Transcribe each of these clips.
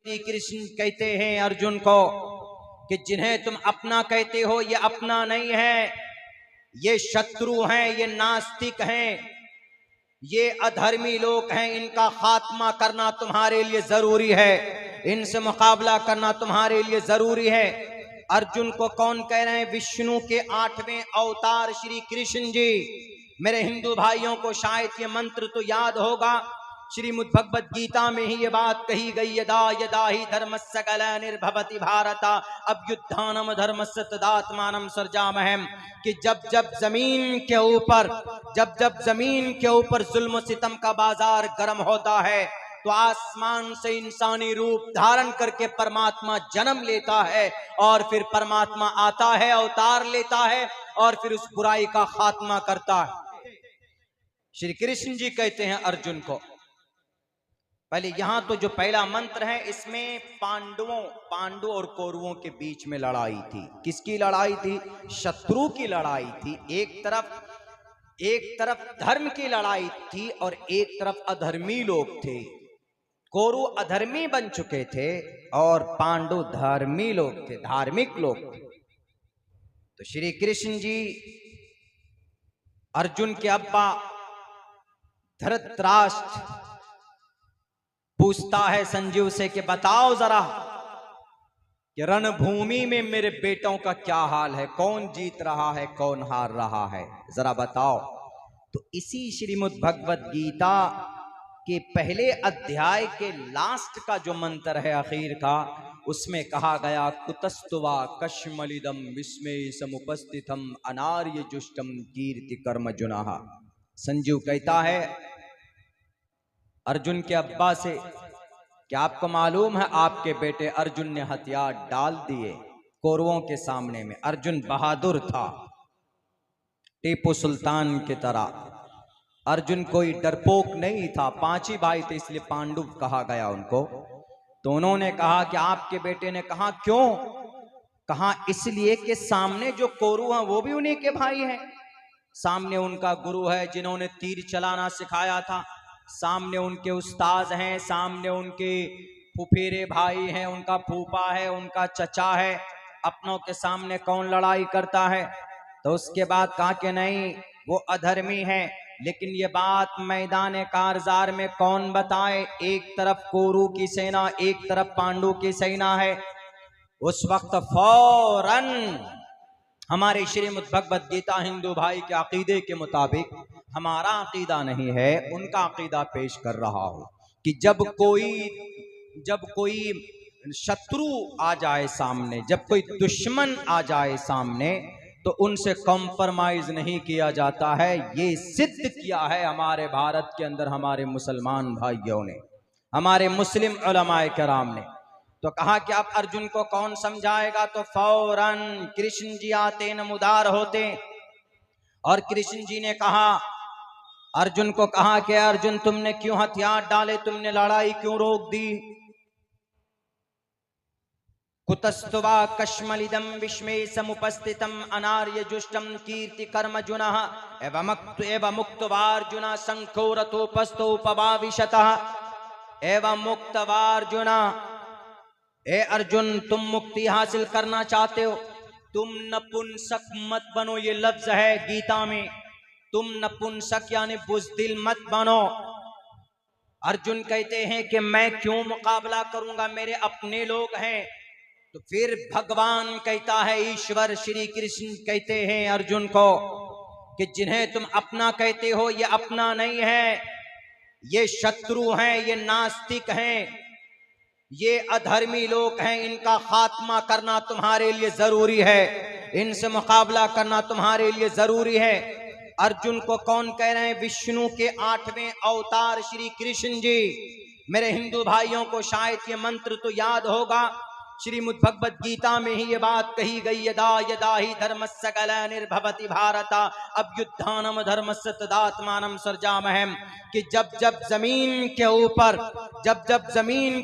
श्री कृष्ण कहते हैं अर्जुन को कि जिन्हें तुम अपना कहते हो ये अपना नहीं है, ये शत्रु हैं, ये नास्तिक हैं, ये अधर्मी लोग हैं। इनका खात्मा करना तुम्हारे लिए जरूरी है, इनसे मुकाबला करना तुम्हारे लिए जरूरी है। अर्जुन को कौन कह रहे हैं? विष्णु के 8वें अवतार श्री कृष्ण जी। मेरे हिंदू भाइयों को शायद ये मंत्र तो याद होगा, श्रीमद् भगवद गीता में ही ये बात कही गई, यदा यदा ही धर्मस्य ग्लानिर्भवति भारत अभ्युत्थानम धर्मस्य तदात्मानं सृजामहे, कि जब जब जमीन के ऊपर जुल्म सितम का बाजार गर्म होता है तो आसमान से इंसानी रूप धारण करके परमात्मा जन्म लेता है और फिर परमात्मा आता है, अवतार लेता है और फिर उस बुराई का खात्मा करता है। श्री कृष्ण जी कहते हैं अर्जुन को, पहले यहां तो जो पहला मंत्र है इसमें पांडवों और कौरवों के बीच में लड़ाई थी। किसकी लड़ाई थी? शत्रु की लड़ाई थी। एक तरफ धर्म की लड़ाई थी और एक तरफ अधर्मी लोग थे। कौरव अधर्मी बन चुके थे और पांडव धर्मी लोग थे, धार्मिक लोग थे। तो श्री कृष्ण जी अर्जुन के अब्बा धृतराष्ट्र पूछता है संजीव से कि बताओ जरा कि रणभूमि में मेरे बेटों का क्या हाल है, कौन जीत रहा है, कौन हार रहा है, जरा बताओ। तो इसी श्रीमद् भगवद गीता के पहले अध्याय के लास्ट का जो मंत्र है आखिर का, उसमें कहा गया कुतस्तुवा कश्मलिदम विस्मय समुपस्थितम अनार्य जुष्टम कीर्ति कर्म जुनाह। संजीव कहता है अर्जुन के अब्बा से, क्या आपको मालूम है आपके बेटे अर्जुन ने हथियार डाल दिए कौरवों के सामने में। अर्जुन बहादुर था, टीपू सुल्तान की तरह। अर्जुन कोई डरपोक नहीं था, 5 ही भाई थे इसलिए पांडु कहा गया उनको। तो उन्होंने कहा कि आपके बेटे ने कहा क्यों? कहा इसलिए कि सामने जो कौरव हैं वो भी उन्हीं के भाई हैं, सामने उनका गुरु है जिन्होंने तीर चलाना सिखाया था, सामने उनके उस्ताद हैं, सामने उनके फुफेरे भाई हैं, उनका फूफा है, उनका चचा है। अपनों के सामने कौन लड़ाई करता है? तो उसके बाद कहा कि नहीं वो अधर्मी है। लेकिन ये बात मैदान कारजार में कौन बताए? एक तरफ कौरव की सेना, एक तरफ पांडु की सेना है। उस वक्त फौरन हमारे श्रीमद् भगवद गीता हिंदू भाई के अकीदे के मुताबिक, हमारा अकीदा नहीं है उनका अकीदा पेश कर रहा हूं, कि जब कोई शत्रु आ जाए सामने, जब कोई दुश्मन आ जाए सामने, तो उनसे कॉम्प्रोमाइज नहीं किया जाता है। ये सिद्ध किया है हमारे भारत के अंदर हमारे मुसलमान भाइयों ने, हमारे मुस्लिम उलमाए कराम ने। तो कहा कि आप अर्जुन को कौन समझाएगा? तो फौरन कृष्ण जी आते नमुदार होते और कृष्ण जी ने कहा, अर्जुन को कहा कि अर्जुन तुमने क्यों हथियार डाले, तुमने लड़ाई क्यों रोक दी? कुतस्तुवा कश्मलिदम विस्मय समुपस्थितम अनार्य जुष्टम कीर्ति कर्म जुनः एवं मुक्तवार्जुन शंखो रथोपस्थो उपवाविशतः एवं मुक्तवार्जुना। ए अर्जुन तुम मुक्ति हासिल करना चाहते हो, तुम नपुंसक मत बनो। ये लफ्ज है गीता में, तुम नपुंसक यानी बुज़दिल मत बनो। अर्जुन कहते हैं कि मैं क्यों मुकाबला करूंगा, मेरे अपने लोग हैं। तो फिर भगवान कहता है, ईश्वर श्री कृष्ण कहते हैं अर्जुन को कि जिन्हें तुम अपना कहते हो ये अपना नहीं है, ये शत्रु हैं, ये नास्तिक हैं, ये अधर्मी लोग हैं। इनका खात्मा करना तुम्हारे लिए जरूरी है, इनसे मुकाबला करना तुम्हारे लिए जरूरी है। अर्जुन को कौन कह रहे हैं? विष्णु के 8वें अवतार श्री कृष्ण जी। मेरे हिंदू भाइयों को शायद ये मंत्र तो याद होगा, श्रीमद् भगवद गीता में ही ये बात कही गई, यदा यदा ही धर्मस्य ग्लानिर्भवति भारत अभ्युत्थानम धर्मस्य तदात्मानं सृजामहे, कि जब जब जमीन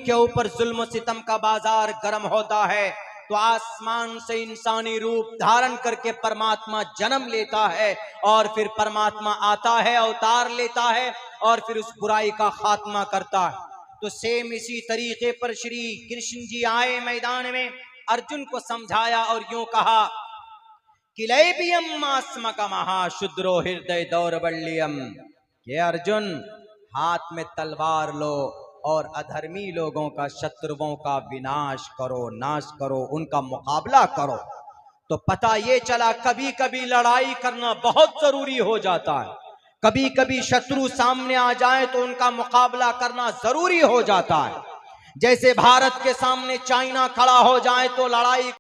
के ऊपर जुल्म सितम का बाजार गर्म होता है तो आसमान से इंसानी रूप धारण करके परमात्मा जन्म लेता है और फिर परमात्मा आता है, अवतार लेता है और फिर उस बुराई का खात्मा करता है। तो सेम इसी तरीके पर श्री कृष्ण जी आए मैदान में, अर्जुन को समझाया और यूं कहा, किलैबियम आस्मकमहा शुद्रो हृदय दौर्बल्यम, ये अर्जुन हाथ में तलवार लो और अधर्मी लोगों का, शत्रुओं का विनाश करो, नाश करो, उनका मुकाबला करो। तो पता ये चला कभी कभी लड़ाई करना बहुत जरूरी हो जाता है, कभी कभी शत्रु सामने आ जाए तो उनका मुकाबला करना जरूरी हो जाता है। जैसे भारत के सामने चाइना खड़ा हो जाए तो लड़ाई